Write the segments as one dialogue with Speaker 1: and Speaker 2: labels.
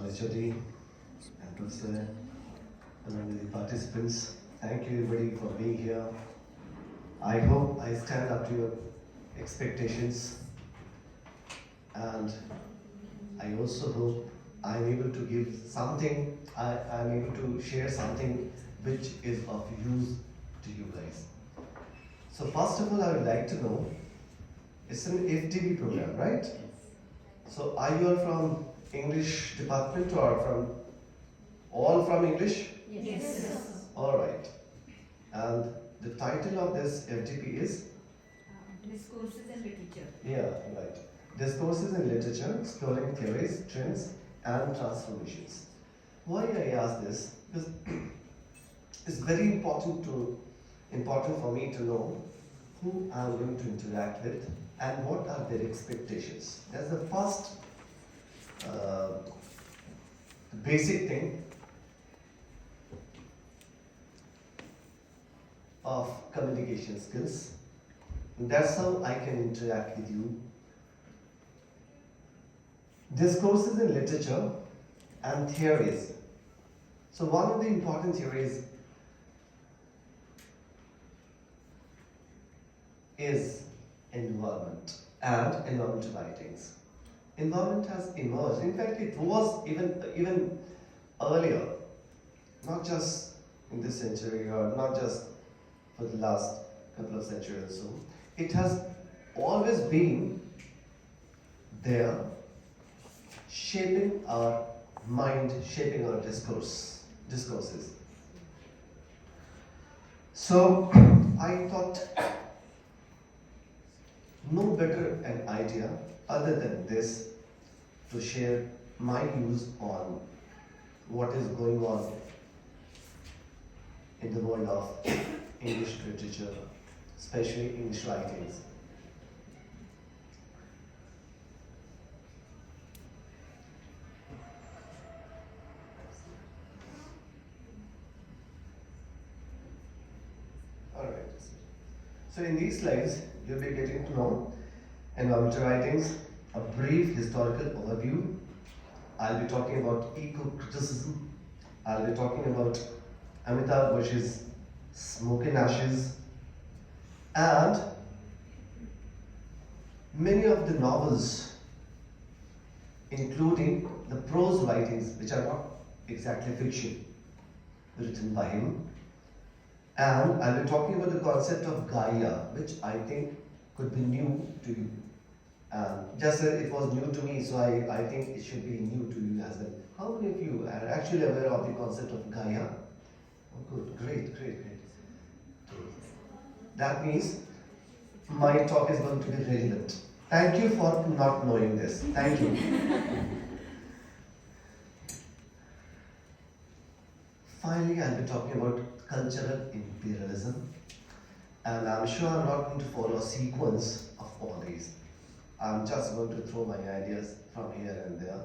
Speaker 1: Rajati and Professor, along with the participants. Thank you everybody for being here. I hope I stand up to your expectations, and I also hope I'm able to give something, I'm able to share something which is of use to you guys. So first of all, I would like to know, it's an FTB program, right? So are you all from English department or all from English?
Speaker 2: Yes.
Speaker 1: All right. And the title of this FTP is?
Speaker 2: Discourses and literature.
Speaker 1: Yeah, right. Discourses in Literature, Exploring Theories, Trends and Transformations. Why I ask this? Because it's very important for me to know who I'm going to interact with and what are their expectations. That's the first basic thing of communication skills. That's how I can interact with you. Discourses in literature and theories. So one of the important theories is environment and environmental writings. Environment has emerged. In fact, it was even earlier, not just in this century or not just for the last couple of centuries or so. It has always been there, shaping our mind, shaping our discourses. So I thought no better an idea other than this to share my views on what is going on in the world of English literature, especially English writings. Alright. So in these slides, you'll be getting to know environmental writings, a brief historical overview. I'll be talking about eco-criticism. I'll be talking about Amitabh Ghosh's Smoke and Ashes, and many of the novels, including the prose writings, which are not exactly fiction, written by him. And I'll be talking about the concept of Gaia, which I think could be new to you. Just as it was new to me, so I think it should be new to you as well. How many of you are actually aware of the concept of Gaia? Oh, good, great. That means my talk is going to be relevant. Thank you for not knowing this. Thank you. Finally, I'll be talking about cultural imperialism. And I'm sure I'm not going to follow a sequence of all these. I'm just going to throw my ideas from here and there.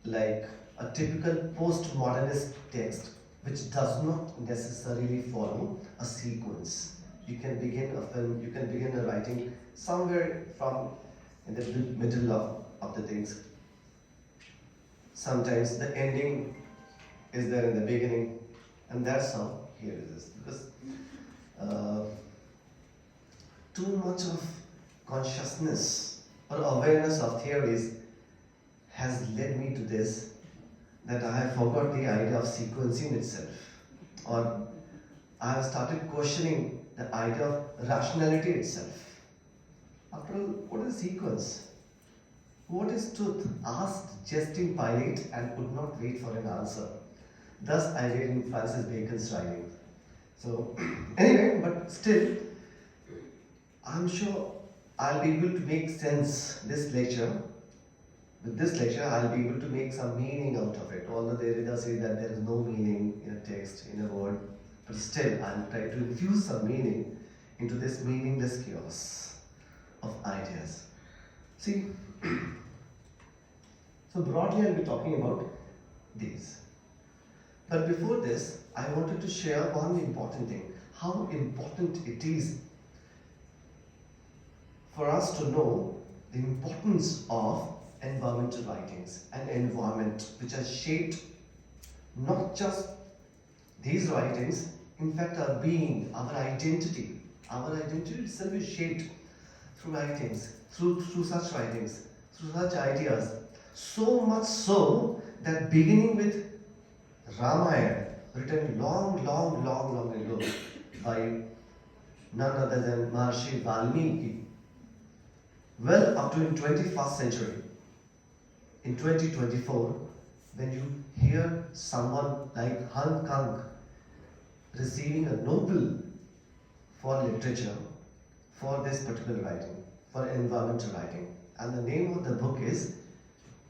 Speaker 1: Like a typical postmodernist text which does not necessarily follow a sequence. You can begin a film, you can begin a writing somewhere from in the middle of the things. Sometimes the ending is there in the beginning, and that's how here it is. Because too much of consciousness or awareness of theories has led me to this, that I have forgot the idea of sequencing itself, or I have started questioning the idea of rationality itself. After all, what is sequence? What is truth? Asked jesting Pilate and could not wait for an answer. Thus I read in Francis Bacon's writing. So anyway, but still, I'm sure I'll be able to make sense this lecture. With this lecture, I'll be able to make some meaning out of it. Although Derrida says that there is no meaning in a text, in a word, but still, I'm trying to infuse some meaning into this meaningless chaos of ideas. See, so broadly, I'll be talking about these. But before this, I wanted to share one important thing. How important it is for us to know the importance of environmental writings, an environment which has shaped not just these writings, in fact, our being, our identity. Our identity itself is shaped through writings, through such writings, through such ideas. So much so that beginning with Ramayana, written long ago by none other than Maharishi Valmiki, well up to in 21st century, in 2024, when you hear someone like Han Kang receiving a Nobel for literature, for this particular writing, for environmental writing, and the name of the book is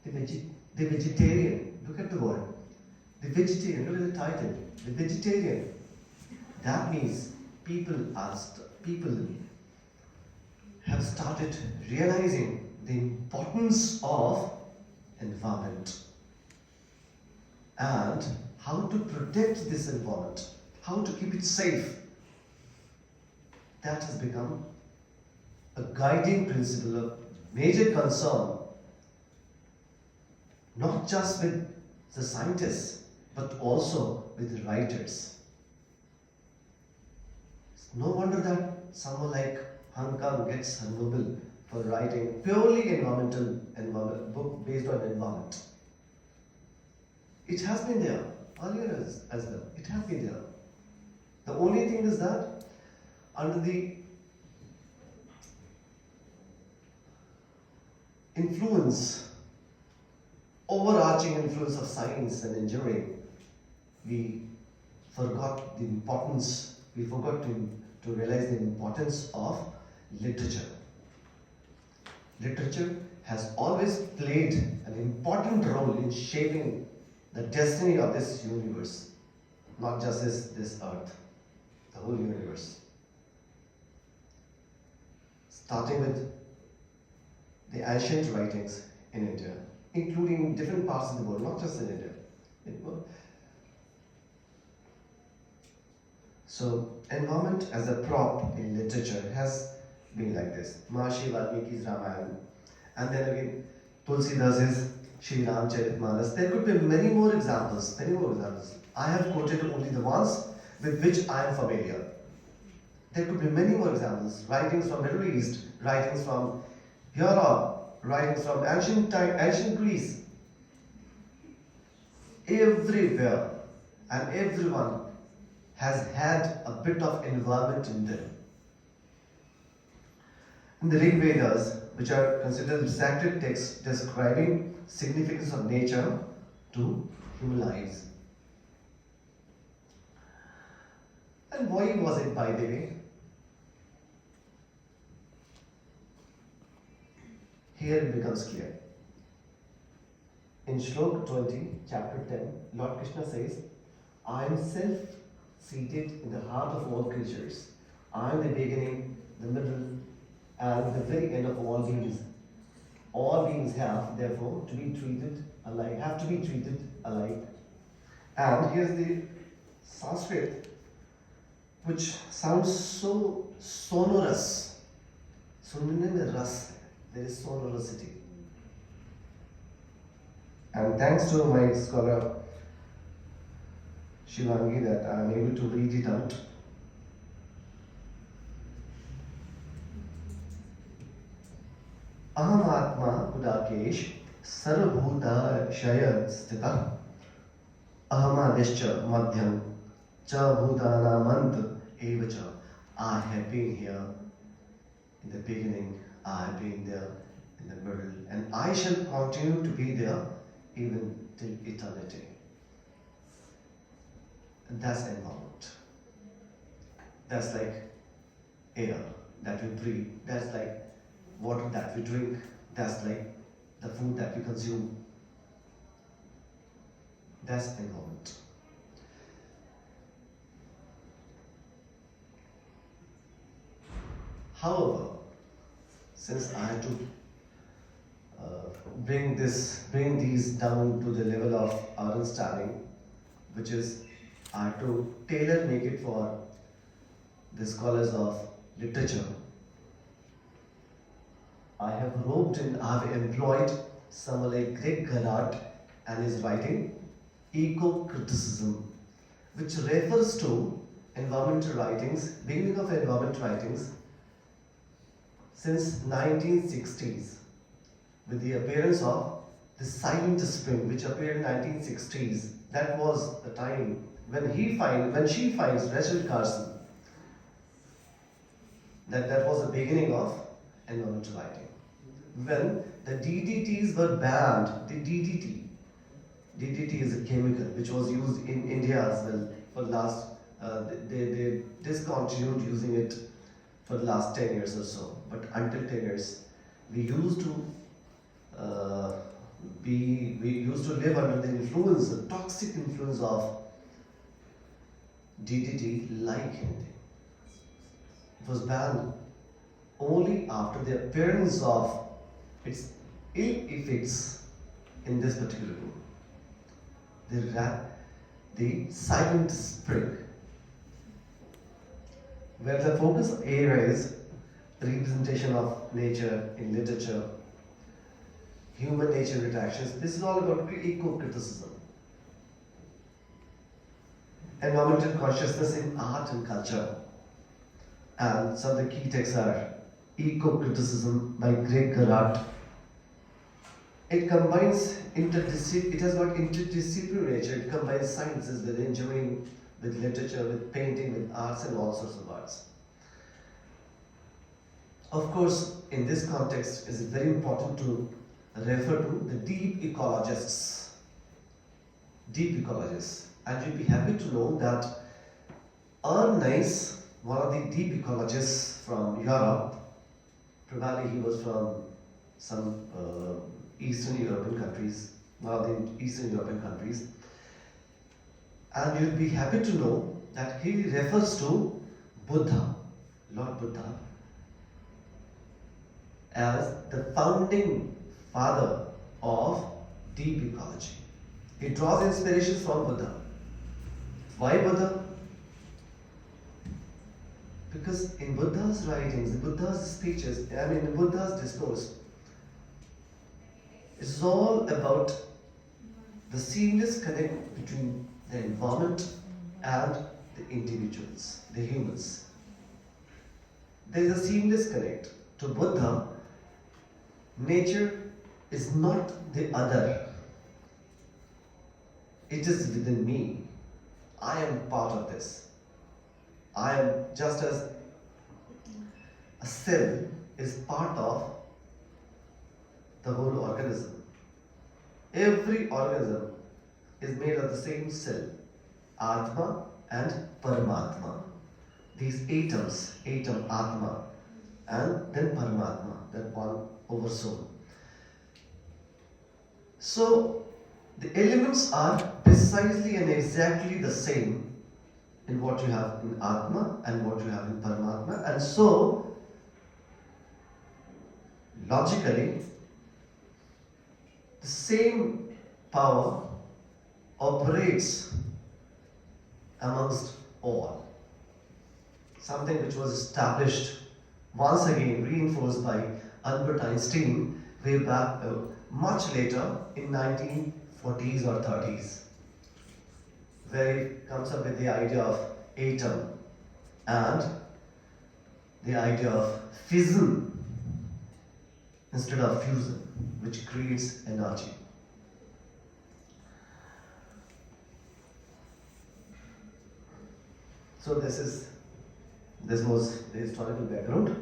Speaker 1: The Vegetarian. Look at the word. The Vegetarian, look at the title. The Vegetarian. That means people have started realizing the importance of environment and how to protect this environment, how to keep it safe. That has become a guiding principle, a major concern, not just with the scientists, but also with the writers. It's no wonder that someone like Han Kang gets a Nobel for writing purely environmental book based on environment. It has been there earlier as well. It has been there. The only thing is that under the influence, overarching influence of science and engineering, we forgot the importance, we forgot to realize the importance of literature. Literature has always played an important role in shaping the destiny of this universe, not just this earth, the whole universe. Starting with the ancient writings in India, including different parts of the world, not just in India. So, environment as a prop in literature has been like this. Maharishi Valmiki's Ramayana, and then again Tulsidas's Shri Ramcharitmanas. There could be many more examples, I have quoted only the ones with which I am familiar. There could be many more examples. Writings from Middle East, writings from Europe, writings from ancient Greece. Everywhere and everyone has had a bit of environment in them. In the Rig Vedas, which are considered sacred texts describing significance of nature to human lives. And why was it, by the way? Here it becomes clear. In Shlok 20, chapter 10, Lord Krishna says, I am self-seated in the heart of all creatures. I am the beginning, the middle, and the very end of all beings. All beings have, therefore, to be treated alike, And here's the Sanskrit, which sounds so sonorous. Sunne mein ras, there is sonorosity. And thanks to my scholar Shivangi that I am able to read it out. Aham Atma Udakesh Sarvabhuta Shaya Sthita Ahamadishcha Madhyam Cha Bhutanamant Evacha. I have been here in the beginning, I have been there in the middle, and I shall continue to be there even till eternity. And that's environment. That's like air that we breathe. That's like water that we drink. That's like the food that we consume. That's environment. However, since I had to bring these down to the level of our understanding, which is I had to tailor make it for the scholars of literature. I have employed someone like Greg Gerhardt and his writing Eco-Criticism, which refers to environmental writings, beginning of environmental writings since 1960s, with the appearance of the Silent Spring, which appeared in 1960s. That was the time when she finds Rachel Carson. That was the beginning of environmental writing. When the DDTs were banned, DDT is a chemical which was used in India as well for last. They discontinued using it for the last 10 years or so. But until 10 years, we used to live under the influence, the toxic influence of DDT like anything. It was banned only after the appearance of its ill effects in this particular book. The Silent Spring, where the focus area is representation of nature in literature, human nature interactions. This is all about eco-criticism. Environmental consciousness in art and culture. And some of the key texts are Eco-Criticism by Greg Gerhardt. It combines it has got interdisciplinary nature. It combines sciences with engineering, with literature, with painting, with arts and all sorts of arts. Of course, in this context, it is very important to refer to the deep ecologists. Deep ecologists. And you'll be happy to know that Ernst, one of the deep ecologists from Europe, probably he was from some Eastern European countries, one of the Eastern European countries, and you'll be happy to know that he refers to Buddha, Lord Buddha, as the founding father of deep ecology. He draws inspirations from Buddha. Why Buddha? Because in Buddha's writings, in Buddha's speeches, in Buddha's discourse, it's all about the seamless connect between the environment and the individuals, the humans. There is a seamless connect. To Buddha, nature is not the other. It is within me. I am part of this. I am just as a cell is part of the whole organism. Every organism is made of the same cell, Atma and Paramatma. These atoms, atom, Atma, and then Paramatma, that one oversoul. So, the elements are precisely and exactly the same in what you have in Atma and what you have in Paramatma, and so, logically, the same power operates amongst all. Something which was established, once again reinforced by Albert Einstein way back much later in 1940s or 30s, where he comes up with the idea of atom and the idea of fission instead of fusion, which creates energy. So this was the historical background.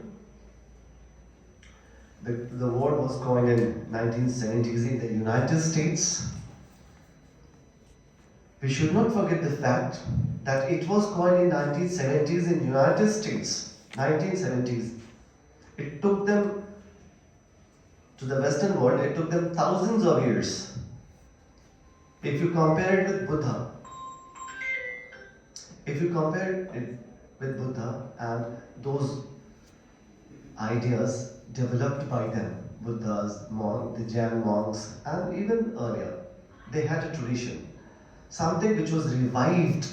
Speaker 1: The war was going in 1970s in the United States. We should not forget the fact that it was going in 1970s in United States. 1970s. It took them to the Western world, it took them thousands of years. If you compare it with Buddha, and those ideas developed by them, Buddhas, the Jain monks, and even earlier, they had a tradition. Something which was revived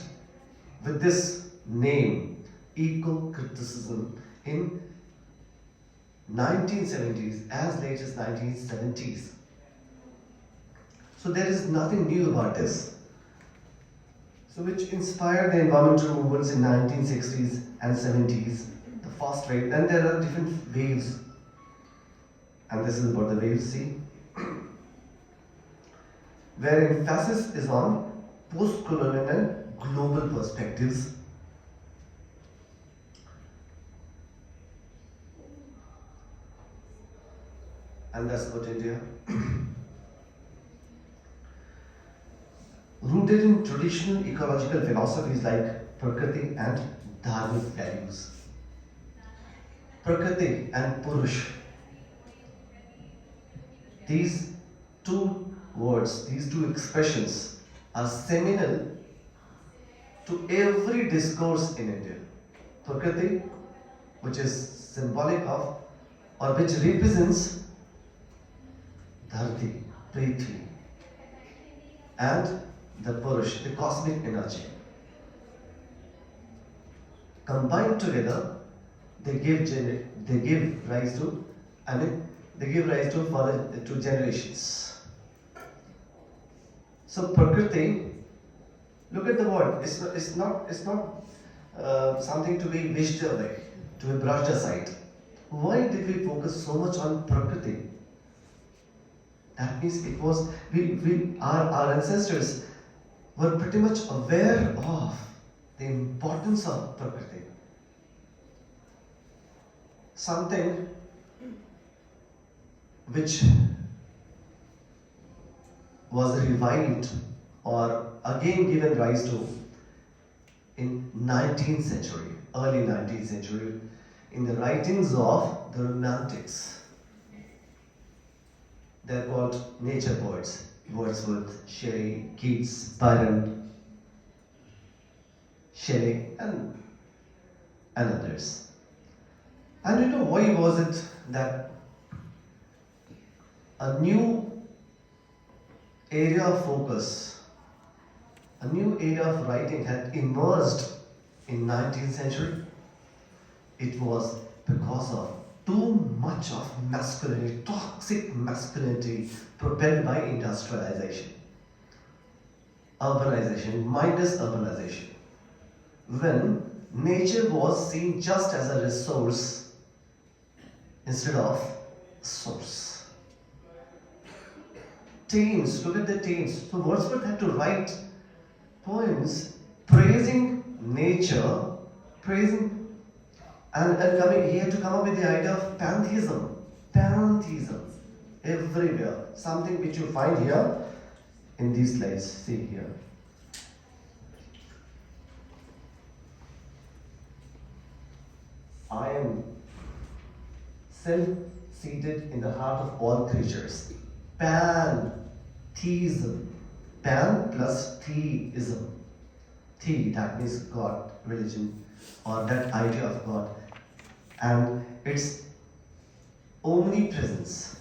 Speaker 1: with this name, eco-criticism, in 1970s, as late as 1970s. So there is nothing new about this. So which inspired the environmental movements in 1960s and 70s, the first wave. Then there are different waves. And this is about the waves, see? Where emphasis is on post-colonial and global perspectives. And that's about India. Rooted in traditional ecological philosophies like Prakriti and Dharmic values. Prakriti and Purush. These two words, these two expressions are seminal to every discourse in India. Prakriti, which is symbolic of or which represents Dharti, Prithvi, and the Purush, the cosmic energy. Combined together, they give rise to, to generations. So Prakriti, look at the word. It's not something to be wished away, to be brushed aside. Why did we focus so much on Prakriti? That means it was our ancestors were pretty much aware of the importance of Prakriti. Something which was revived or again given rise to in 19th century, early 19th century, in the writings of the Romantics. They're called nature poets. Wordsworth, Shelley, Keats, Byron, Shelley, and others. And you know, why was it that a new area of focus, a new area of writing had emerged in 19th century? It was because of too much of masculinity, toxic masculinity propelled by industrialization, urbanization, mindless urbanization. When nature was seen just as a resource instead of a source. Themes, look at the themes. So Wordsworth had to write poems praising nature, praising he had to come up with the idea of pantheism. Pantheism. Everywhere. Something which you find here in these slides. See here. I am self-seated in the heart of all creatures. Pantheism. Pan plus theism. The, that means God, religion, or that idea of God. And its omnipresence.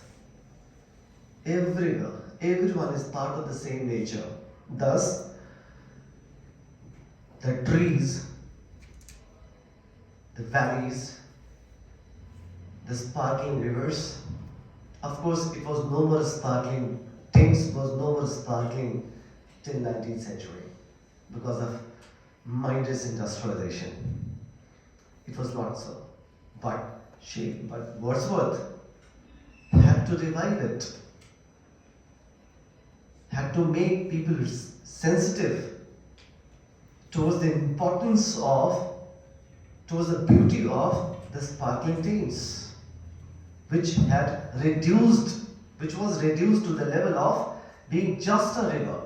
Speaker 1: Everywhere. Everyone is part of the same nature. Thus, the trees, the valleys, the sparkling rivers. Of course, it was no more sparkling. Thames was no more sparkling till 19th century because of mindless industrialization. It was not so. But Wordsworth had to revive it, had to make people sensitive towards the importance of, towards the beauty of the sparkling Thames, which was reduced to the level of being just a river,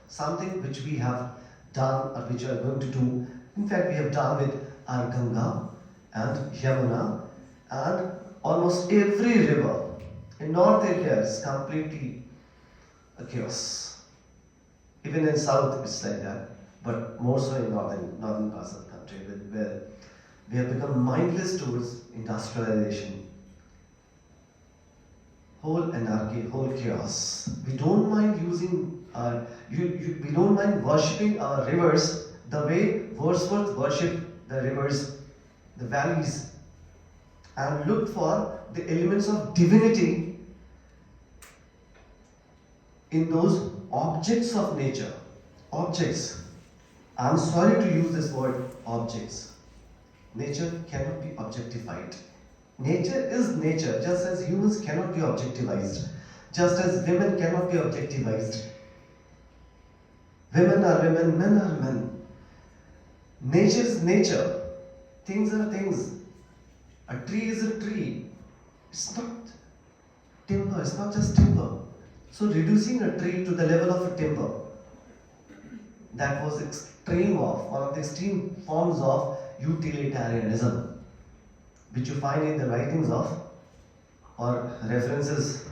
Speaker 1: something which we have done or which we are going to do. In fact, we have done with our Ganga and Yamuna, and almost every river in North India is completely a chaos. Even in South it's like that, but more so in northern parts of the country, where we have become mindless towards industrialization. Whole anarchy, whole chaos. We don't mind we don't mind worshipping our rivers the way Wordsworth worshipped the rivers, the valleys, and looked for the elements of divinity in those objects of nature. Objects. I'm sorry to use this word objects. Nature cannot be objectified. Nature is nature, just as humans cannot be objectivized, just as women cannot be objectivized. Women are women, men are men. Nature is nature. Things are things. A tree is a tree. It's not timber, it's not just timber. So reducing a tree to the level of a timber, that was one of the extreme forms of utilitarianism, which you find in the writings of, or references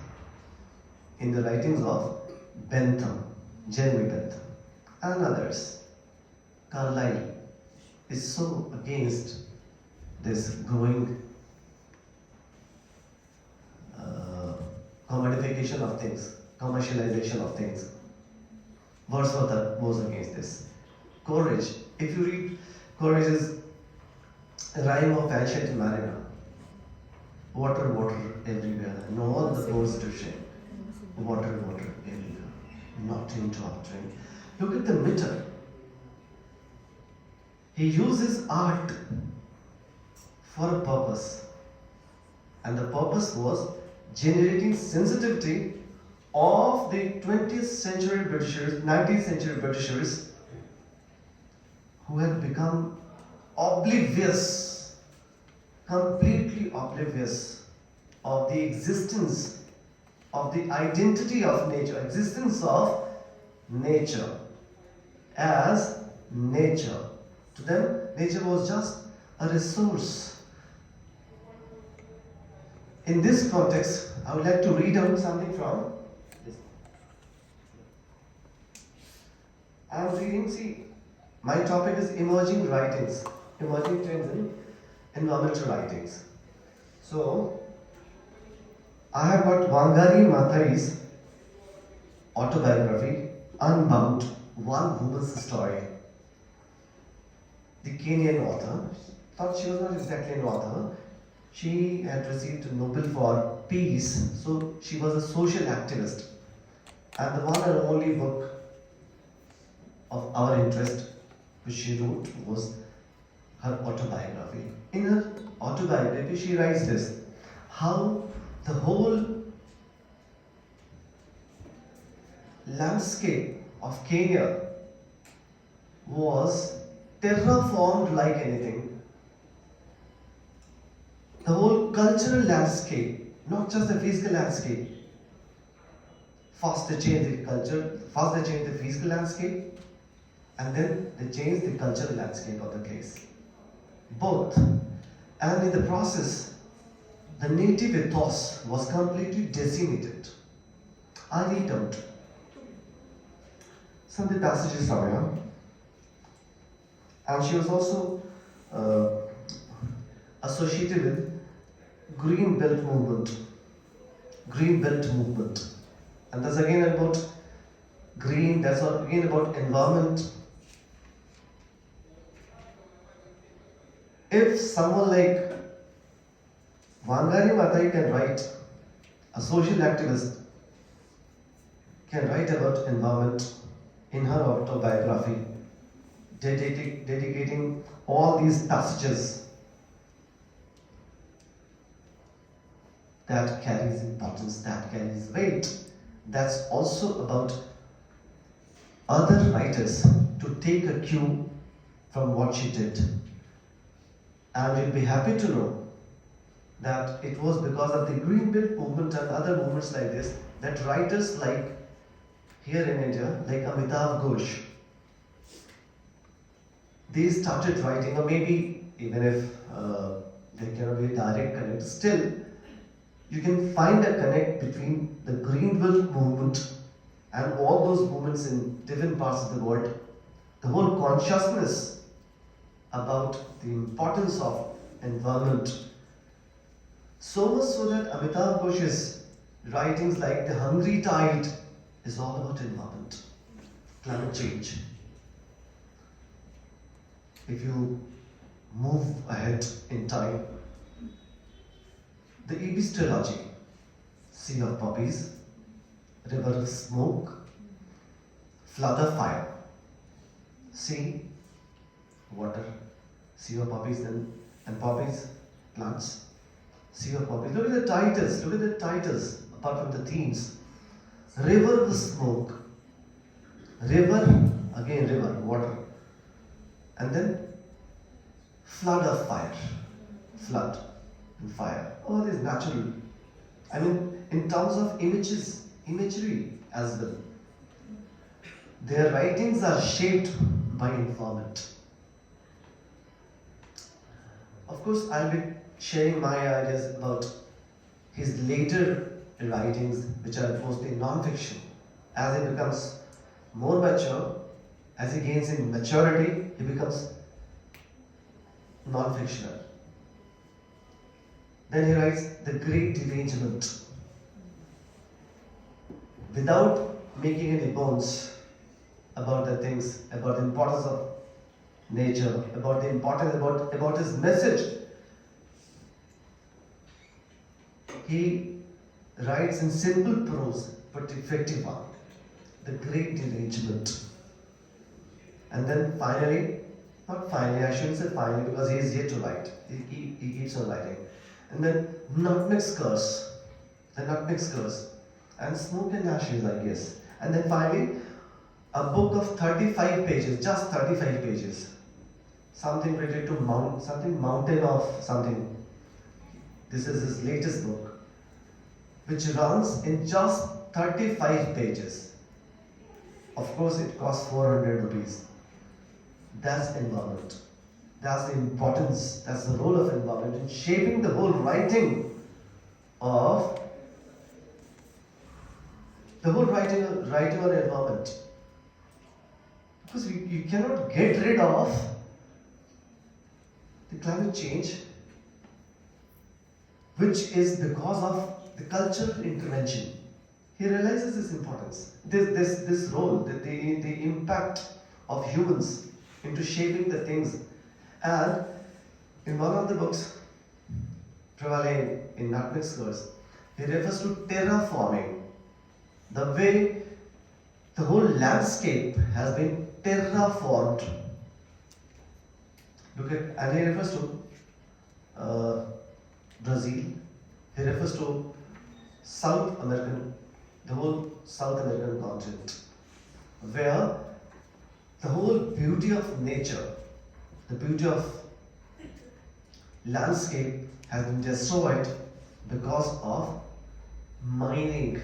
Speaker 1: in the writings of Bentham, Jeremy Bentham, and others. Carlyle is so against this growing commodification of things, commercialization of things. Wordsworth was against this. Courage. If you read Courage's Rhyme of Ancient Mariner, water, water everywhere, and all the boats to ship. Water, water everywhere, not interrupting. Look at the meter. He uses art for a purpose, and the purpose was generating sensitivity of the 20th century Britishers, 19th century Britishers, who had become oblivious, completely oblivious of the existence, of the identity of nature, existence of nature as nature. To them, nature was just a resource. In this context, I would like to read out something from this. I am reading, see, my topic is emerging writings, emerging trends in environmental writings. So, I have got Wangari Maathai's autobiography, Unbound, One Woman's Story. The Kenyan author, thought she was not exactly an author. She had received a Nobel for Peace, so she was a social activist. And the one and only book of our interest which she wrote was her autobiography. In her autobiography, she writes this: how the whole landscape of Kenya was terraformed like anything. The whole cultural landscape, not just the physical landscape. First they changed the culture, first they changed the physical landscape, and then they changed the cultural landscape of the place. Both. And in the process, the native ethos was completely decimated. I read out some of the passages from here. And she was also associated with Green Belt movement. Green Belt movement. And that's again about green, that's again about environment. If someone like Wangari Maathai can write, a social activist can write about environment in her autobiography, dedicating all these passages, that carries importance, that carries weight. That's also about other writers to take a cue from what she did. And you'll be happy to know that it was because of the Green Belt movement and other movements like this that writers like here in India, like Amitav Ghosh, they started writing, or maybe even if there cannot be a direct connect, still you can find a connect between the Green Belt movement and all those movements in different parts of the world. The whole consciousness about the importance of environment. So much so that Amitav Ghosh's writings like The Hungry Tide is all about environment, climate change. If you move ahead in time, the Ibis trilogy, Sea of Poppies, river of smoke, flood of fire, sea, water, sea of poppies and poppies, plants, sea of poppies. Look at the titles, apart from the themes. River of smoke, river, again river, water, and then flood of fire, flood and fire. All is natural. I mean, in terms of imagery as well. Their writings are shaped by environment. Of course, I'll be sharing my ideas about his later writings, which are mostly non-fiction. As he becomes more mature, as he gains in maturity, he becomes non-fictional. Then he writes The Great Derangement. Without making any bones about the things, about the importance of nature, about the importance, about his message. He writes in simple prose, but effective one. The Great Derangement. And then finally, not finally, I shouldn't say finally because he is yet to write. He keeps on writing. And then Nutmeg's Curse. The Nutmeg's Curse. And Smoke and Ashes, I guess. And then finally, a book of 35 pages, just 35 pages. Something related to mountain of something. This is his latest book, which runs in just 35 pages. Of course, it costs 400 rupees. That's environment. That's the importance, that's the role of environment in shaping the whole writing on environment. Because you cannot get rid of the climate change, which is because of the cultural intervention. He realizes its importance, this role, the impact of humans into shaping the things. And in one of the books, prevalent in Nutmeg's Curse, he refers to terraforming, the way the whole landscape has been terraformed. And he refers to Brazil. He refers to the whole South American continent, where the whole beauty of nature, the beauty of landscape has been destroyed because of mining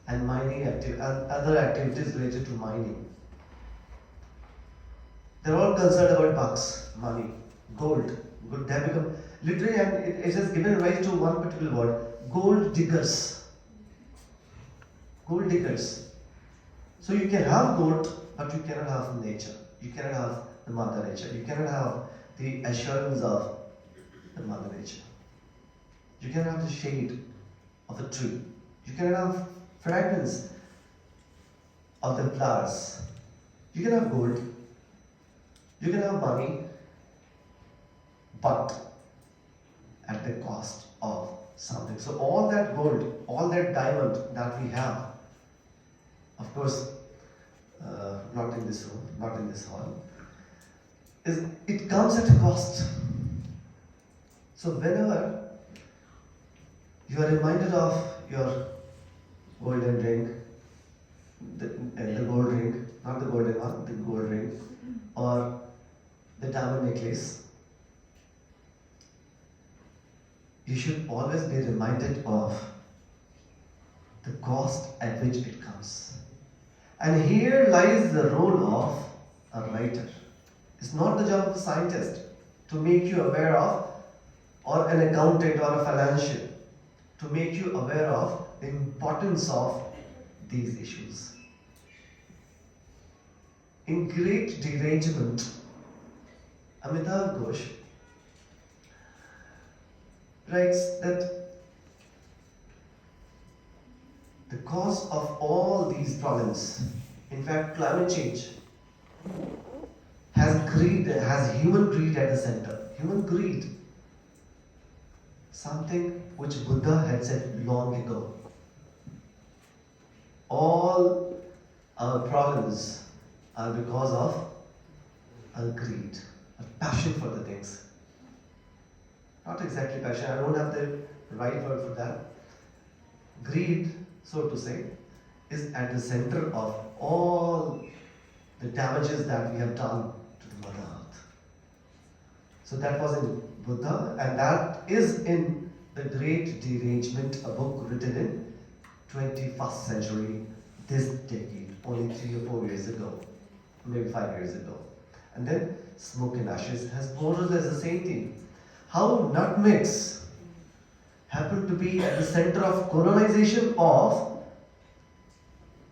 Speaker 1: and other activities related to mining. They're all concerned about bucks, money, gold. They have become literally, and it has given rise to one particular word: gold diggers. Gold diggers. So you can have gold, but you cannot have nature. You cannot have the mother nature. You cannot have the assurance of the mother nature. You cannot have the shade of a tree. You cannot have fragrance of the flowers. You can have gold. You can have money, but at the cost of something. So all that gold, all that diamond that we have, of course, not in this room, not in this hall, it comes at a cost. So whenever you are reminded of your golden ring, the gold ring, not the golden one, the gold ring, or the diamond necklace, you should always be reminded of the cost at which it comes. And here lies the role of a writer. It's not the job of a scientist to make you aware of, or an accountant or a financial, to make you aware of the importance of these issues. In Great Derangement, Amitav Ghosh writes that the cause of all these problems, in fact climate change, has human greed at the center. Human greed. Something which Buddha had said long ago. all our problems are because of a greed, a passion for the things. Not exactly passion, I don't have the right word for that. Greed, so to say, is at the center of all the damages that we have done to the Mother Earth. So that was in Buddha, and that is in The Great Derangement, a book written in 21st century, this decade, only 3 or 4 years ago, maybe 5 years ago. And then Smoke and Ashes has more or less the same thing. How nutmegs happen to be at the center of colonization of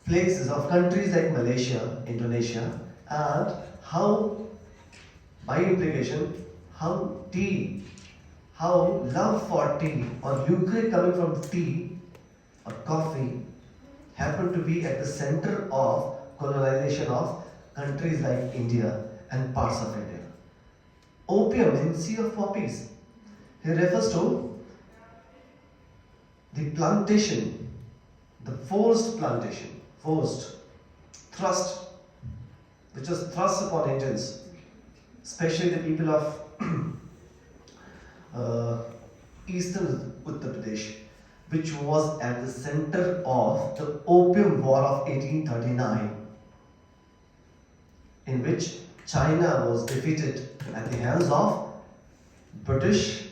Speaker 1: places, of countries like Malaysia, Indonesia, and how, by implication, how tea, how love for tea or lucre coming from tea or coffee happen to be at the center of colonization of countries like India and parts of India. Opium in Sea of Poppies. He refers to the plantation, the forced plantation, forced, thrust, which was thrust upon Indians, especially the people of eastern Uttar Pradesh, which was at the center of the Opium War of 1839, in which China was defeated at the hands of British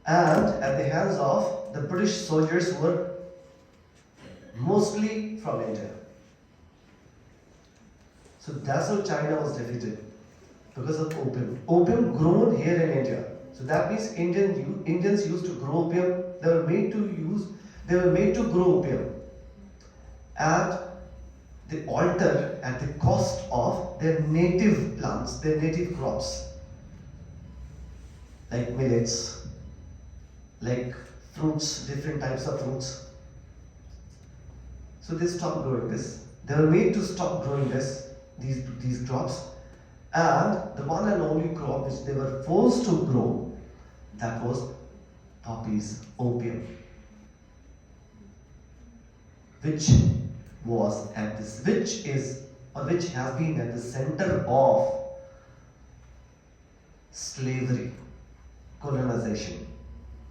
Speaker 1: and at the hands of the British soldiers who were mostly from India. So that's how China was defeated, because of opium. Opium grown here in India. So that means Indians used to grow opium. They were made to grow opium at the altar at the cost of their native plants, their native crops, like millets, like fruits, different types of fruits. So they stopped growing this. They were made to stop growing these crops, and the one and only crop which they were forced to grow, that was poppies, opium, which has been at the center of slavery, colonization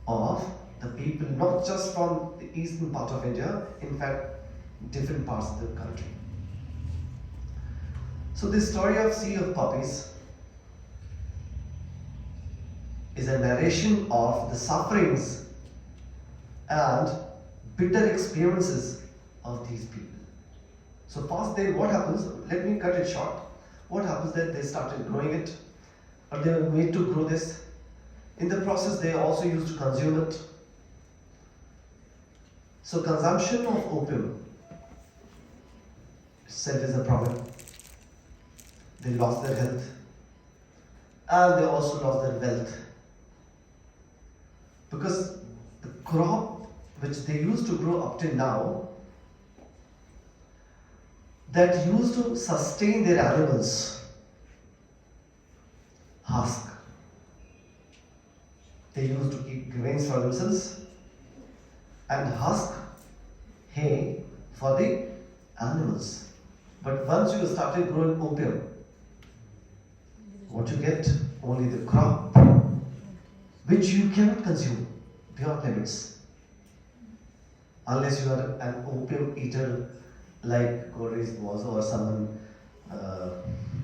Speaker 1: of the people, not just from the eastern part of India, in fact, different parts of the country. So this story of Sea of Poppies is a narration of the sufferings and bitter experiences of these people. So first then what happens, let me cut it short. What happens that they started growing it, or they were made to grow this. In the process they also used to consume it. So consumption of opium itself is a problem. They lost their health and they also lost their wealth, because the crop which they used to grow up till now, that used to sustain their animals, husk. They used to keep grains for themselves and husk, hay for the animals. But once you started growing opium, what you get? Only the crop, which you cannot consume beyond limits, unless you are an opium eater like Gore's was, or someone,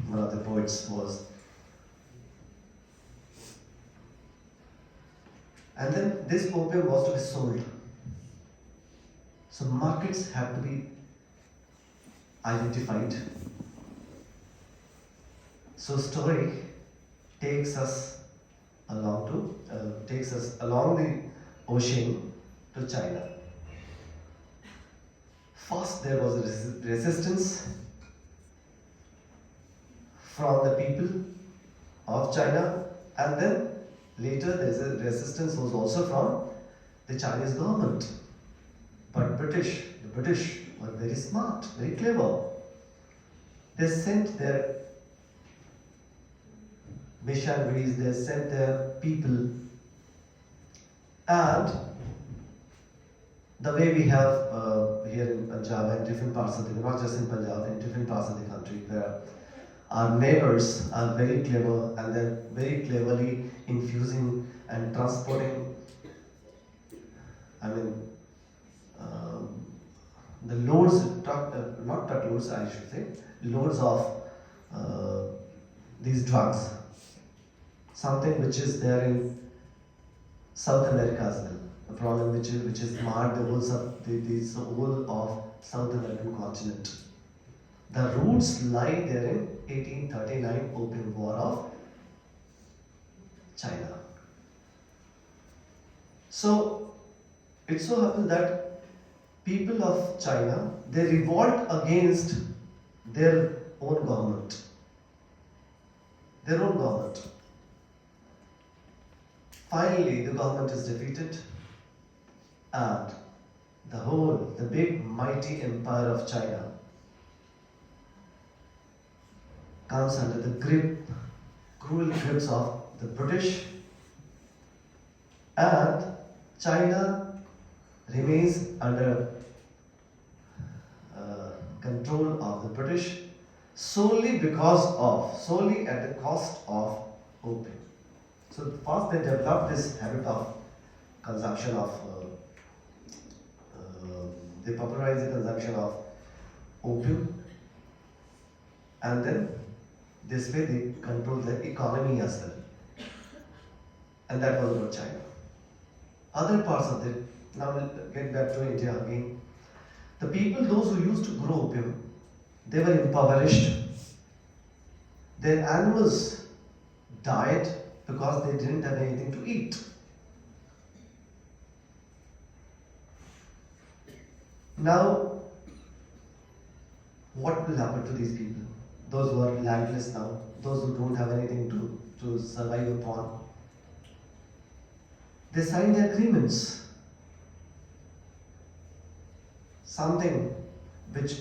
Speaker 1: one of the poets was. And then this opium was to be sold. So markets have to be identified. So story takes us along the ocean to China. First there was a resistance from the people of China, and then later the resistance was also from the Chinese government. But the British were very smart, very clever. They sent their missionaries, they sent their people, and The way we have here in Punjab and different parts of the, not just in Punjab, in different parts of the country, where our neighbors are very clever and they're very cleverly infusing and transporting, I mean, the loads, not truckloads, I should say, loads of these drugs, something which is there in South America as well, a problem which is marred the whole of South American continent. The roots lie there in 1839 Opium War of China. So it so happens that people of China, they revolt against their own government. Their own government. Finally, the government is defeated, and the big mighty empire of China comes under the cruel grips of the British, and China remains under control of the British solely at the cost of opium. So first they developed this habit of consumption of, they popularized the consumption of opium, and then this way they control the economy as well. And that was about China. Other parts of it, now we'll get back to India again. The people, those who used to grow opium, they were impoverished. Their animals died because they didn't have anything to eat. Now, what will happen to these people? Those who are landless now, those who don't have anything to survive upon. They signed agreements. Something which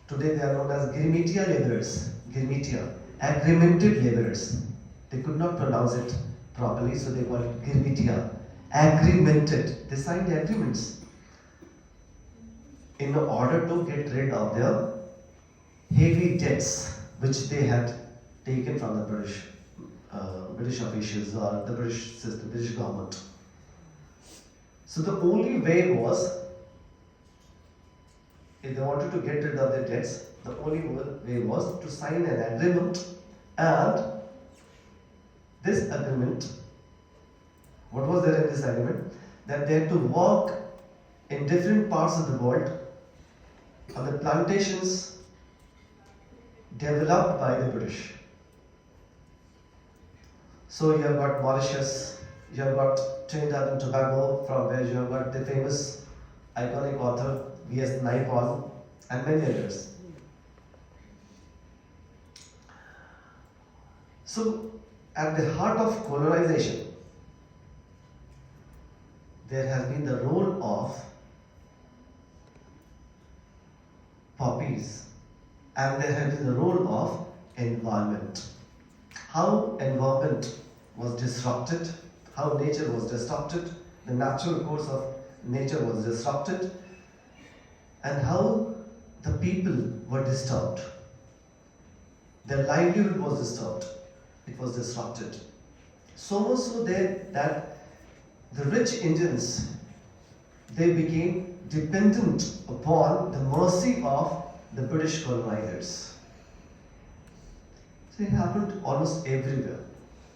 Speaker 1: today they are known as Girmitia laborers. Girmitia, agreemented laborers. They could not pronounce it properly, so they called it Girmitia. Agreemented. They signed agreements in order to get rid of their heavy debts which they had taken from the British officials or the British system, British government. So the only way was, if they wanted to get rid of their debts, the only way was to sign an agreement, and this agreement, what was there in this agreement? That they had to work in different parts of the world on the plantations developed by the British. So you have got Mauritius, you have got Trinidad and Tobago, from where you have got the famous iconic author V.S. Naipaul and many others. So at the heart of colonization, there has been the role of poppies, and there has been the role of environment. How environment was disrupted, how nature was disrupted, the natural course of nature was disrupted, and how the people were disturbed. Their livelihood was disturbed. It was disrupted. So much so that the rich Indians, they became dependent upon the mercy of the British colonizers. So it happened almost everywhere.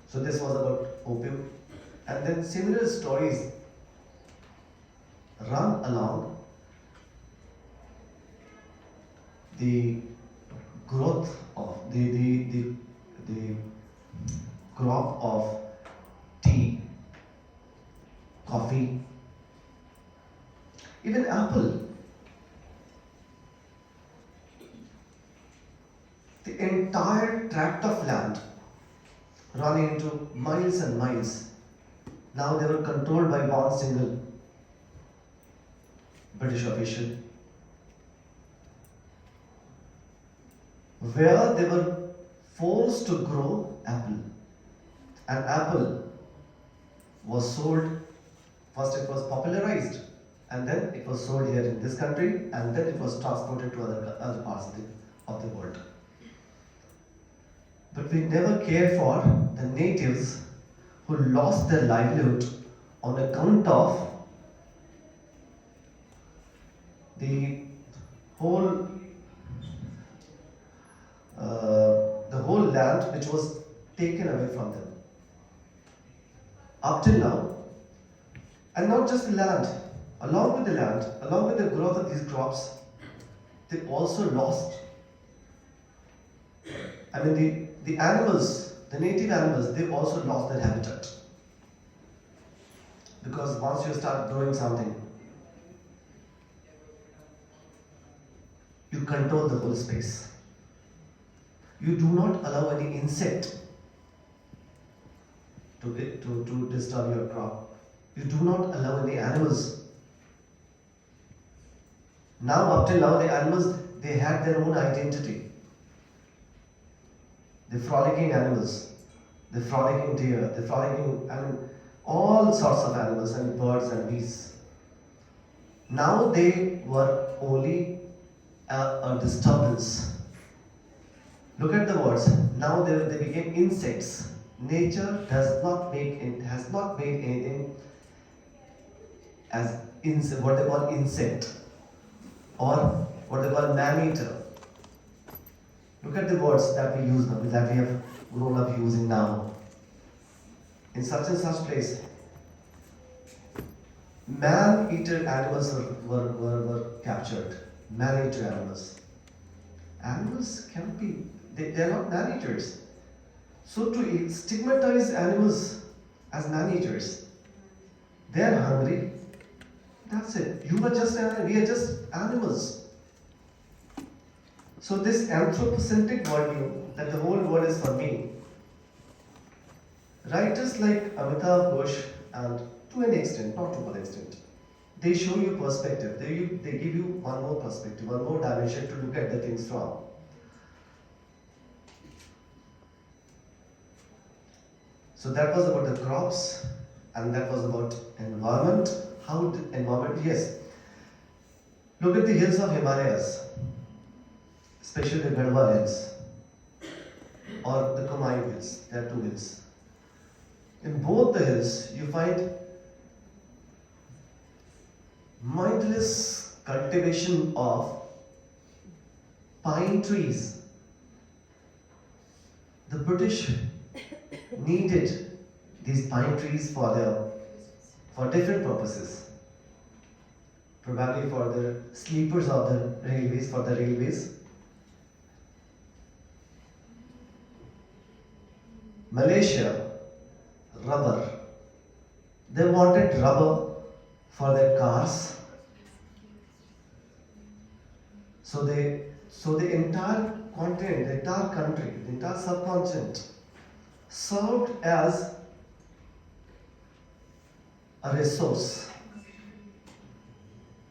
Speaker 1: So this was about opium. And then similar stories run along the growth of the crop of tea, coffee, even apple. The entire tract of land running into miles and miles. Now they were controlled by one single British official, where they were forced to grow apple. And apple was sold, first it was popularized, and then it was sold here in this country, and then it was transported to other parts of the world. But we never cared for the natives who lost their livelihood on account of the whole land which was taken away from them. Up till now, and not just the land, along with the land, along with the growth of these crops, they also lost. I mean, the animals, the native animals, they also lost their habitat. Because once you start growing something, you control the whole space. You do not allow any insect to disturb your crop. You do not allow any animals. Now, up till now, the animals, they had their own identity. The frolicking animals, the frolicking deer, the frolicking, all sorts of animals and birds and beasts. Now they were only a disturbance. Look at the words. Now they became insects. Nature has not made anything as what they call insect or what they call man-eater. Look at the words that we use now, that we have grown up using now. In such and such place, man-eater animals were captured. Man-eater animals. Animals cannot be, they are not man-eaters. So to stigmatize animals as man-eaters, they are hungry. That's it. You are just we are just animals. So this anthropocentric worldview that the whole world is for me, writers like Amitabh Ghosh and to an extent, not to one extent, they show you perspective. They give you one more perspective, one more dimension to look at the things from. So that was about the crops, and that was about environment. How did environment? Yes. Look at the hills of Himalayas, especially the Garhwal hills or the Kumail hills. There are two hills. In both the hills, you find mindless cultivation of pine trees. The British needed these pine trees for different purposes. Probably for the sleepers of the railways, for the railways. Malaysia, rubber. They wanted rubber for their cars. So the entire continent, the entire country, the entire subcontinent served as a resource.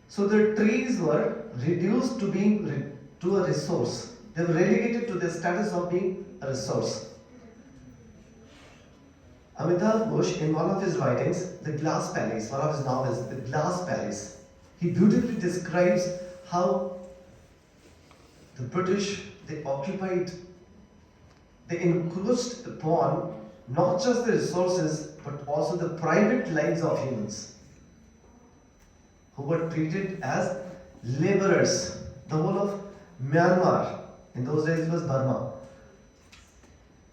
Speaker 1: So the trees were reduced to being to a resource. They were relegated to the status of being a resource. Amitabh Ghosh, in one of his writings, The Glass Palace, one of his novels, The Glass Palace, he beautifully describes how the British, they occupied, they encroached upon not just the resources but also the private lives of humans who were treated as laborers. The whole of Myanmar, in those days it was Burma,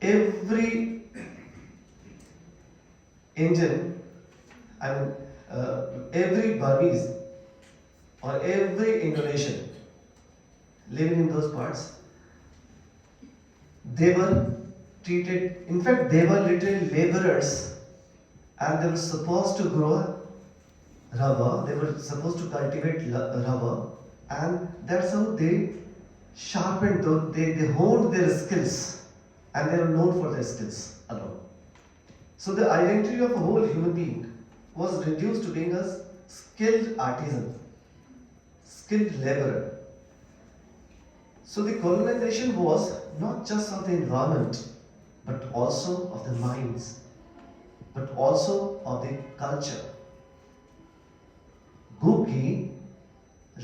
Speaker 1: every Indian, every Burmese or every Indonesian living in those parts, they were treated, in fact, they were literally laborers, and they were supposed to grow rubber, they were supposed to cultivate rubber, and that's how they sharpened, they honed their skills, and they were known for their skills alone. So the identity of a whole human being was reduced to being a skilled artisan, skilled laborer. So the colonization was not just of the environment, but also of the minds, but also of the culture. Guki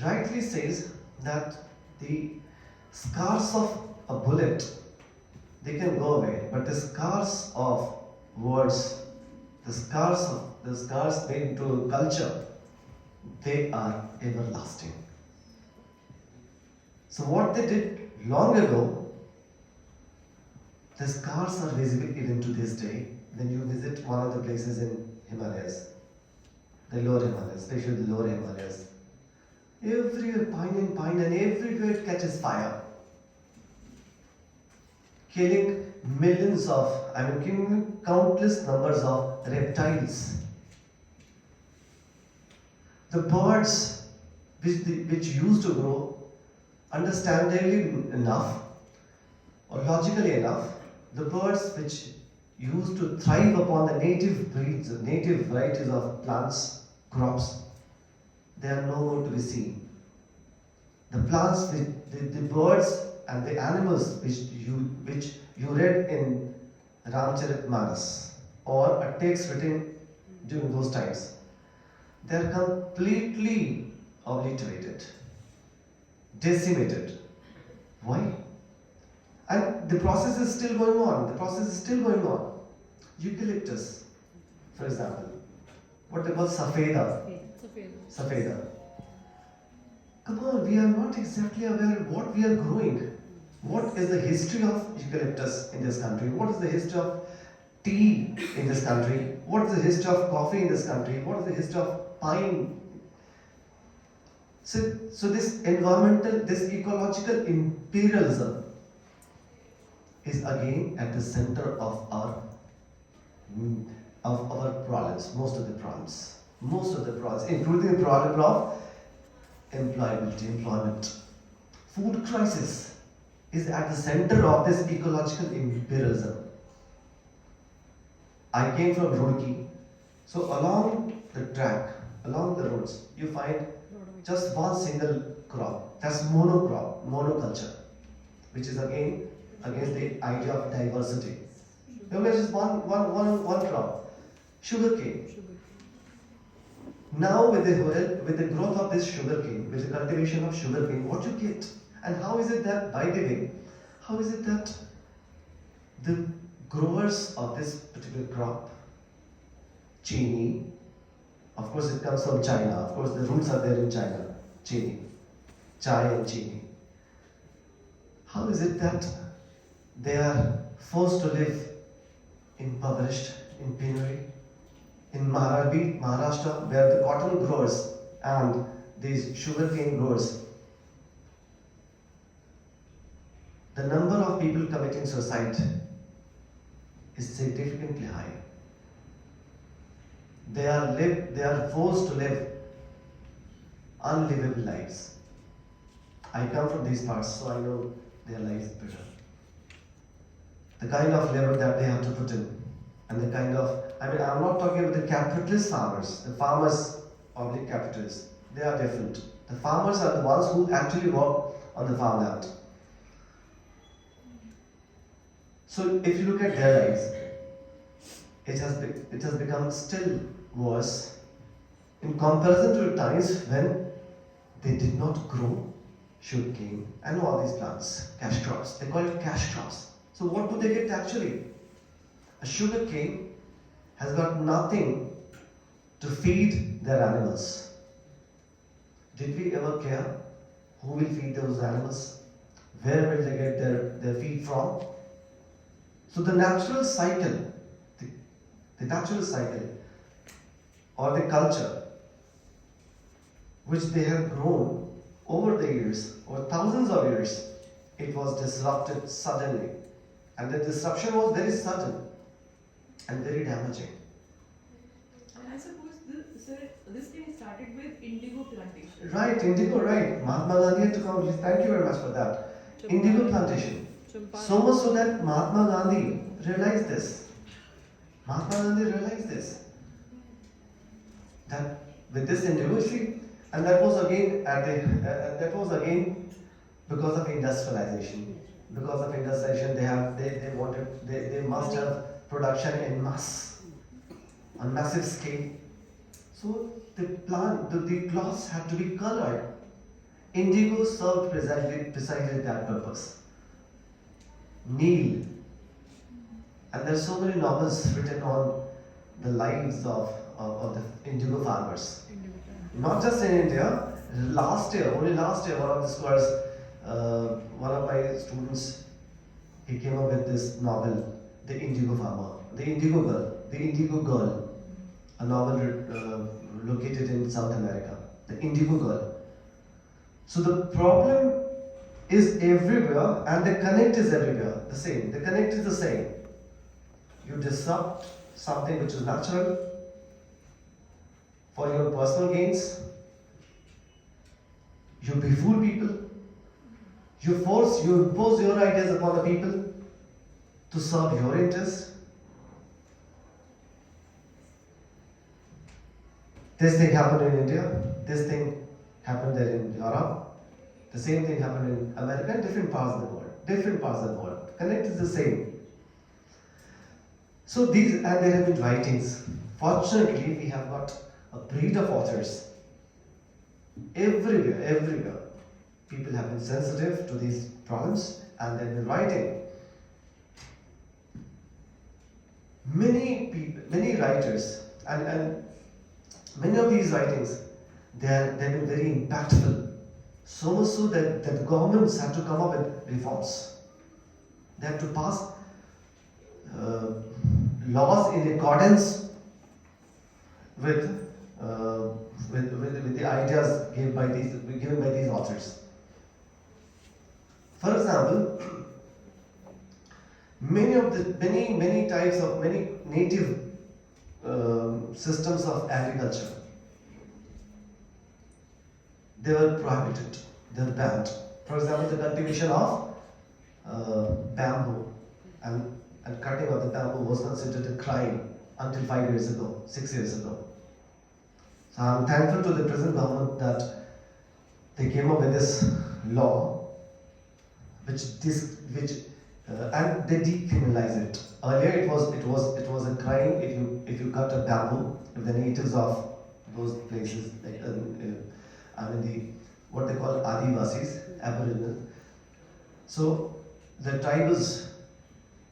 Speaker 1: rightly says that the scars of a bullet, they can go away, but the scars of words, the scars made into culture, they are everlasting. So what they did long ago, the scars are visible even to this day when you visit one of the places in Himalayas, the lower Himalayas, especially the lower Himalayas. Everywhere pine and everywhere it catches fire. Killing killing countless numbers of reptiles. The birds which used to grow, understandably enough, or logically enough, the birds which used to thrive upon the native breeds, native varieties of plants, crops, they are no more to be seen. The plants, the birds and the animals which you read in Ramcharitmanas or a text written during those times, they are completely obliterated, decimated. Why? And the process is still going on. Eucalyptus, for example, what they call safeda. Come on, we are not exactly aware what we are growing. What is the history of eucalyptus in this country? What is the history of tea in this country? What is the history of coffee in this country? What is the history of pine? So this environmental, this ecological imperialism is again at the center of our problems, most of the problems, including the problem of employment. Food crisis is at the center of this ecological imperialism. I came from Roorkee, so along the track, along the roads, you find just one single crop. That's monoculture, which is again against the idea of diversity. You get just one crop, sugarcane. Now with the growth of this sugarcane, with the cultivation of sugarcane, what you get? And how is it that, by the way, how is it that the growers of this particular crop, chini, of course it comes from China, of course the roots are there in China, chini, chai and chini. How is it that they are forced to live impoverished, in penury? In Maharashtra, where the cotton growers and these sugarcane growers, the number of people committing suicide is significantly high. They are forced to live unlivable lives. I come from these parts, so I know their lives better. The kind of labor that they have to put in, and the kind of, I'm not talking about the capitalist farmers, the farmers, public capitalists, they are different. The farmers are the ones who actually work on the farmland. So if you look at their lives, it has become still worse in comparison to times when they did not grow sugarcane and all these plants, cash crops. They call it cash crops. So what do they get actually? A sugarcane has got nothing to feed their animals. Did we ever care who will feed those animals? Where will they get their feed from? So the natural cycle, or the culture which they have grown over the years, over thousands of years, it was disrupted suddenly. And the disruption was very sudden and very damaging.
Speaker 3: And I suppose this thing started with indigo plantation.
Speaker 1: Right, indigo, right. Mahatma Gandhi had to come. Thank you very much for that. Indigo plantation. So much so that Mahatma Gandhi realized this. That with this indigo, and that was again because of industrialization. Because of industrialization, they must have production in mass, on massive scale. So the cloths had to be colored. Indigo served precisely that purpose. Neil, and there are so many novels written on the lives of the indigo farmers. Not just in India. Only last year, one of the scholars, one of my students, he came up with this novel, The Indigo Farmer, The Indigo Girl, a novel located in South America, The Indigo Girl. So the problem is everywhere, and the connect is everywhere, the same. The connect is the same. You disrupt something which is natural for your personal gains. You befool people. You impose your ideas upon the people to serve your interests. This thing happened in India. This thing happened there in Europe. The same thing happened in America and different parts of the world. Connect is the same. So and there have been writings. Fortunately, we have got a breed of authors. Everywhere. People have been sensitive to these problems and they've been writing. Many writers, and many of these writings, they've been very impactful. So much so that the governments have to come up with reforms. They have to pass laws in accordance with the ideas given by these authors. For example, many types of many native systems of agriculture, they were prohibited, they were banned. For example, the cultivation of bamboo and cutting of the bamboo was considered a crime until 6 years ago. So I'm thankful to the present government that they came up with this law, and they decriminalized it. Earlier, it was a crime if you cut a bamboo. If the natives of those places, what they call Adivasis, Aboriginal. So the tribals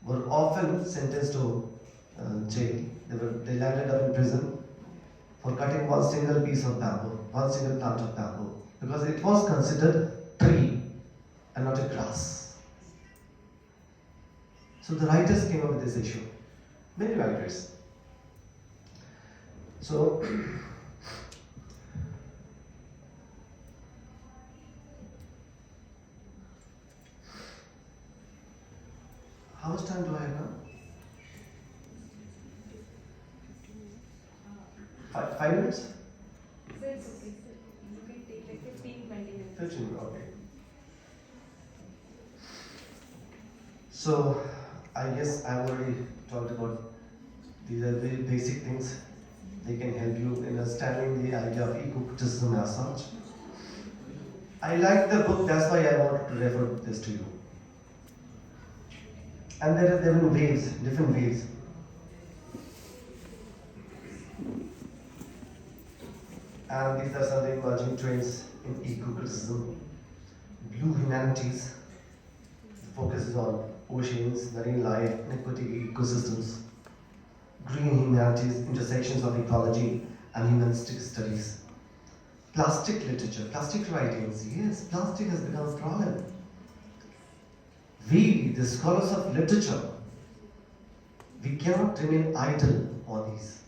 Speaker 1: were often sentenced to jail. They landed up in prison for cutting one single piece of bamboo, one single plant of bamboo, because it was considered tree and not a grass. So the writers came up with this issue. Many writers. So how much time do I have now? 5 minutes?
Speaker 2: So it's okay, sir. You can take like 15-20 minutes.
Speaker 1: 15, okay. So, I guess I've already talked about these are very basic things. They can help you in understanding the idea of eco-criticism as such. I like the book, that's why I wanted to refer this to you. And there are different waves. And these are some of the emerging trends in eco-criticism. Blue humanities, the focus is on oceans, marine life, and aquatic ecosystems. Green humanities, intersections of ecology and humanistic studies. Plastic literature, plastic writings, yes, plastic has become a problem. We, the scholars of literature, we cannot remain idle on these.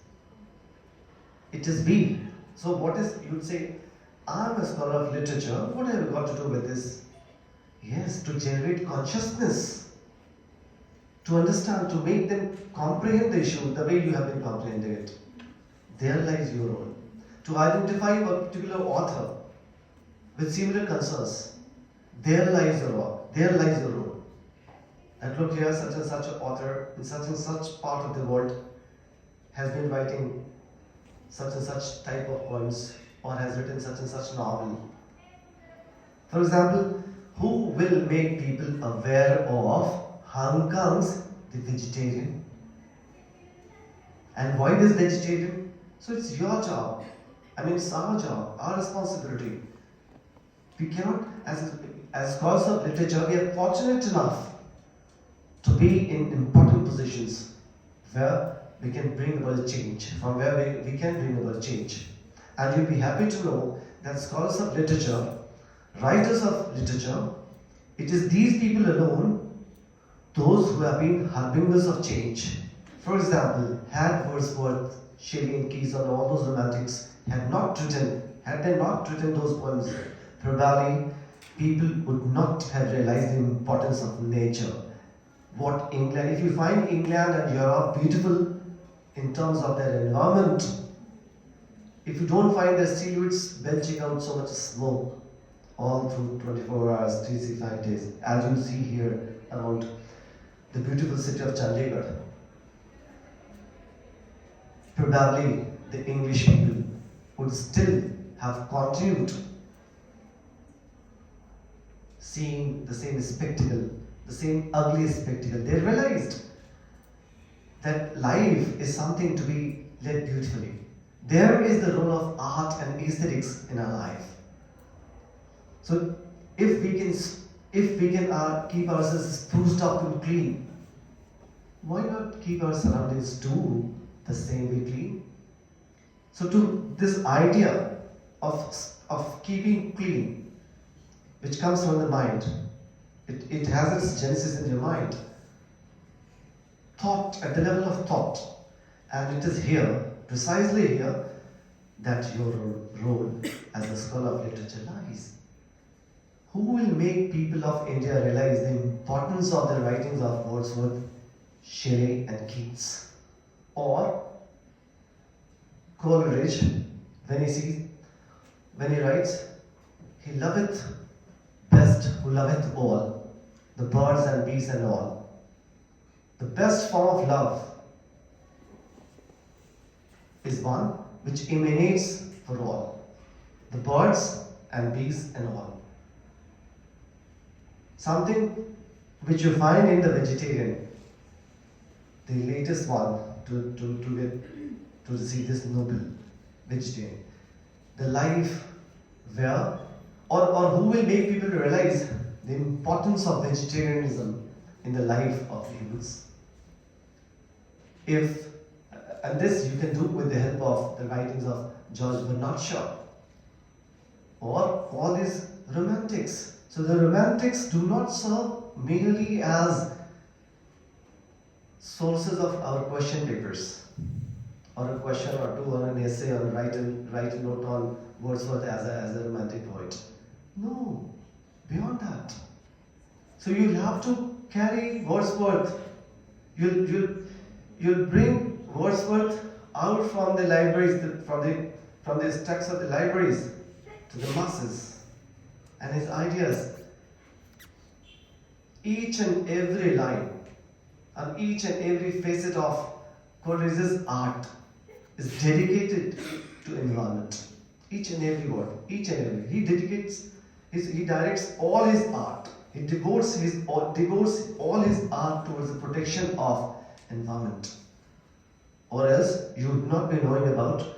Speaker 1: It is we. So what is, you would say, I'm a scholar of literature, what have I got to do with this? Yes, to generate consciousness, to understand, to make them comprehend the issue the way you have been comprehending it. There lies your role. To identify a particular author with similar concerns, there lies your role. And look here, such and such an author in such and such part of the world has been writing such and such type of poems or has written such and such novel. For example, who will make people aware of Hong Kong's the vegetarian? And why this vegetarian? So it's your job I mean, it's our job, our responsibility. We cannot, as scholars of literature, we are fortunate enough to be in important positions where we can bring about change, from where we can bring about change. And you'll be happy to know that scholars of literature, writers of literature, it is these people alone, those who have been harbingers of change. For example, had Wordsworth, Shelley and Keats and all those romantics had they not written those poems, probably people would not have realized the importance of nature. What England, if you find England and Europe beautiful in terms of their environment, if you don't find their silhouettes belching out so much smoke all through 24 hours, 365 days, as you see here around the beautiful city of Chandigarh, probably the English people would still have continued seeing the same spectacle, the same ugly spectacle. They realized that life is something to be led beautifully. There is the role of art and aesthetics in our life. So if we can keep ourselves spruced up and clean, why not keep our surroundings too the same way clean? So to this idea of keeping clean, which comes from the mind, it has its genesis in your mind. Thought, at the level of thought. And it is here, precisely here, that your role as a scholar of literature lies. Who will make people of India realize the importance of the writings of Wordsworth, Shelley and Keats? Or Coleridge, when he writes, he loveth best who loveth all, the birds and beasts and all. The best form of love is one which emanates for all, the birds and beasts and all. Something which you find in the vegetarian, the latest one to receive this noble vegetarian. The life where, or who will make people realize the importance of vegetarianism in the life of humans. And this you can do with the help of the writings of George Bernard Shaw or all these romantics. So the romantics do not serve merely as sources of our question papers, or a question or two, or an essay, or write a note on Wordsworth as a romantic poet. No, beyond that. So you'll have to carry Wordsworth. You'll bring Wordsworth out from the libraries, from the stacks of the libraries to the masses, and his ideas. Each and every line and each and every facet of Coleridge's art is dedicated to environment. Each and every word, each and every. He directs all his art. He devotes all his art towards the protection of environment. Or else you would not be knowing about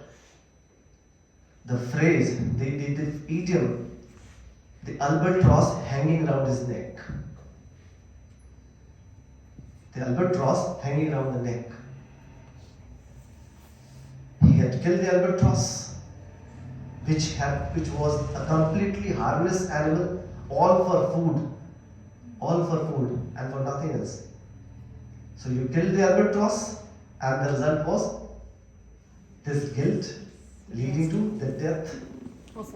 Speaker 1: the phrase, the idiom, the albatross hanging around his neck. The albatross hanging around the neck. He had killed the albatross, which was a completely harmless animal, all for food and for nothing else. So you killed the albatross, and the result was this guilt leading to the death
Speaker 3: of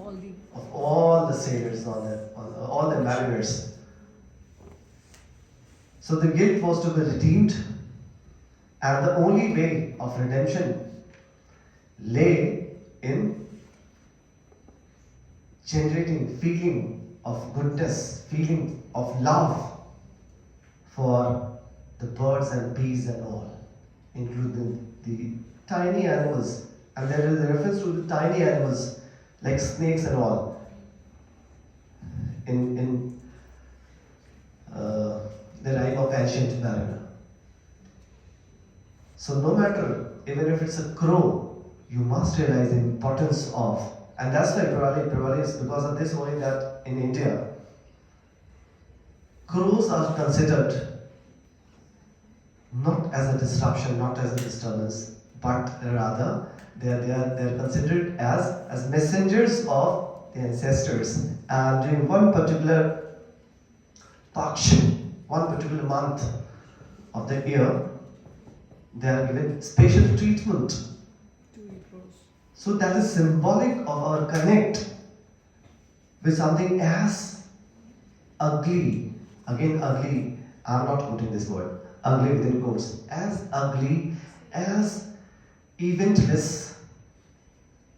Speaker 1: all the sailors, all the mariners. So the guilt was to be redeemed, and the only way of redemption lay in generating feeling of goodness, feeling of love for the birds and bees and all, including the tiny animals. And there is a reference to the tiny animals like snakes and all in the rhyme of Ancient Mariner. So no matter, even if it's a crow you must realize the importance of, and that's why probably it's because of this only that in India, crows are considered not as a disruption, not as a disturbance, but rather they are considered as messengers of the ancestors. And during one particular paksh, one particular month of the year, they are given special treatment.
Speaker 3: To eat rose.
Speaker 1: So that is symbolic of our connect with something as ugly. Again, ugly. I'm not quoting this word. Ugly within quotes. As ugly, as eventless,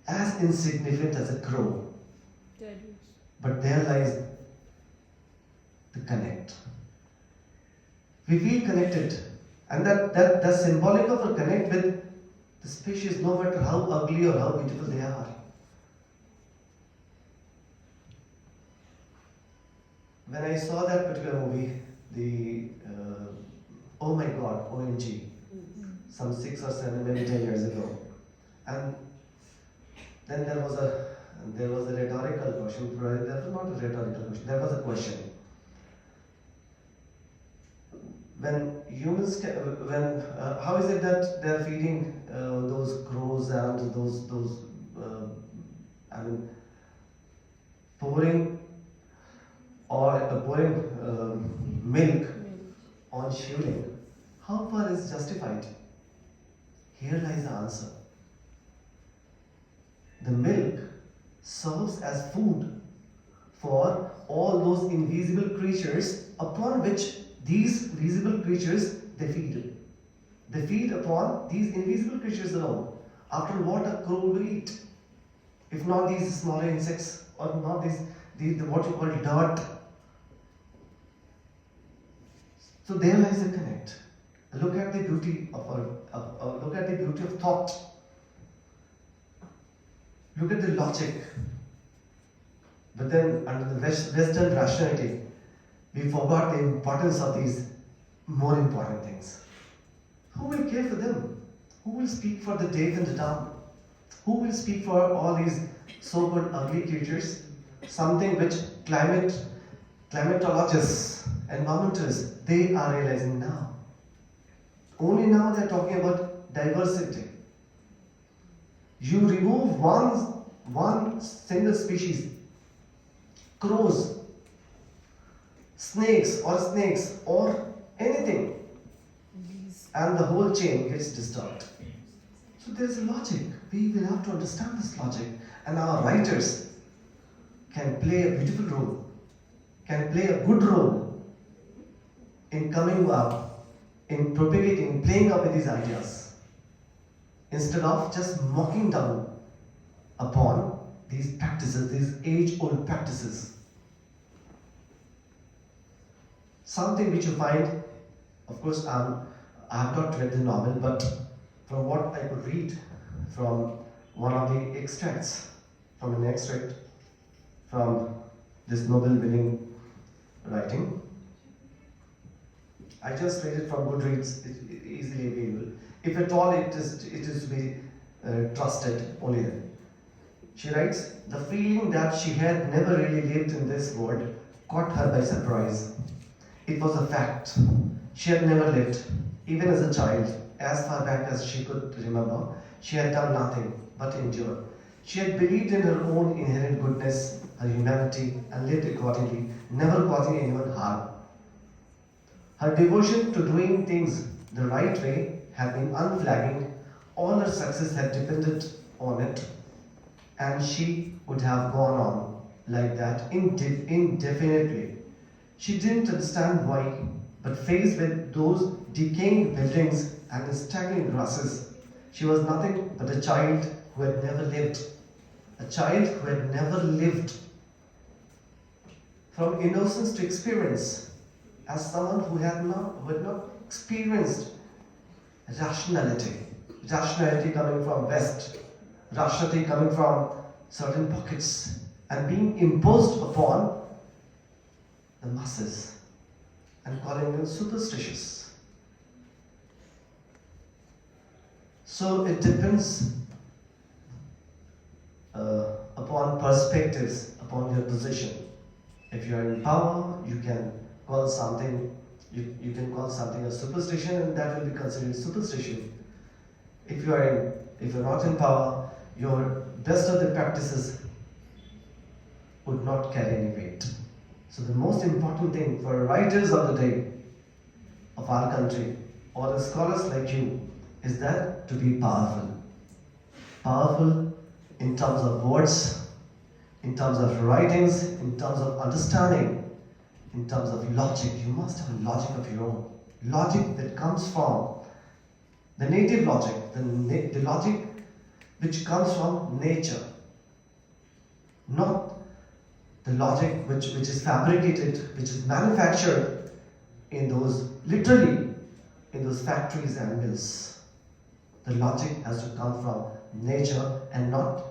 Speaker 1: as insignificant as a crow. But there lies the connect. We feel connected. And that's symbolic of a connect with the species, no matter how ugly or how beautiful they are. When I saw that particular movie, oh my god, OMG, some 6 or 7, maybe 10 years ago, and then there was a rhetorical question. There was not a rhetorical question. There was a question. When humans, how is it that they are feeding those crows and those pouring milk on shivling? How far is justified? Here lies the answer. The milk serves as food for all those invisible creatures upon which these visible creatures they feed. They feed upon these invisible creatures alone. After what a crow will eat, if not these smaller insects or not these what you call dirt. So there lies a connect. Look at the beauty of look at the beauty of thought. Look at the logic. But then under the Western rationality, we forgot the importance of these more important things. Who will care for them? Who will speak for the deaf and the dumb? Who will speak for all these so-called ugly creatures? Something which climatologists, environmentalists, they are realizing now. Only now they are talking about diversity. You remove one single species, crows, snakes or anything, and the whole chain gets disturbed. So there is a logic. We will have to understand this logic, and our writers can play a beautiful role, can play a good role in coming up, in propagating, playing up with these ideas, instead of just mocking down upon these practices, these age-old practices. Something which you find, of course, I have not read the novel, but from what I could read from one of the extracts, from an extract from this Nobel-winning writing, I just read it from Goodreads, it's easily available. If at all it is to be trusted, only then. She writes, the feeling that she had never really lived in this world caught her by surprise. It was a fact. She had never lived, even as a child, as far back as she could remember. She had done nothing but endure. She had believed in her own inherent goodness, her humanity, and lived accordingly, never causing anyone harm. Her devotion to doing things the right way had been unflagging. All her success had depended on it, and she would have gone on like that indefinitely. She didn't understand why, but faced with those decaying buildings and the staggering grasses, she was nothing but a child who had never lived. A child who had never lived. From innocence to experience, as someone who had not experienced rationality. Rationality coming from West, rationality coming from certain pockets, and being imposed upon the masses and calling them superstitious. So it depends upon perspectives, upon your position. If you are in power, you can call something you can call something a superstition, and that will be considered superstition. If you're not in power, your best of the practices would not carry any weight. So the most important thing for writers of the day of our country, or the scholars like you, is that to be powerful. Powerful in terms of words, in terms of writings, in terms of understanding, in terms of logic. You must have a logic of your own. Logic that comes from the native logic, the logic which comes from nature. Not the logic which is fabricated, which is manufactured in those, literally, in those factories and mills. The logic has to come from nature and not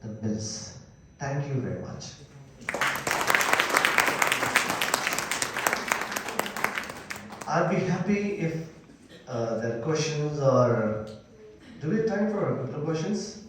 Speaker 1: the mills. Thank you very much. I'd be happy if there are questions, or do we have time for a couple of questions?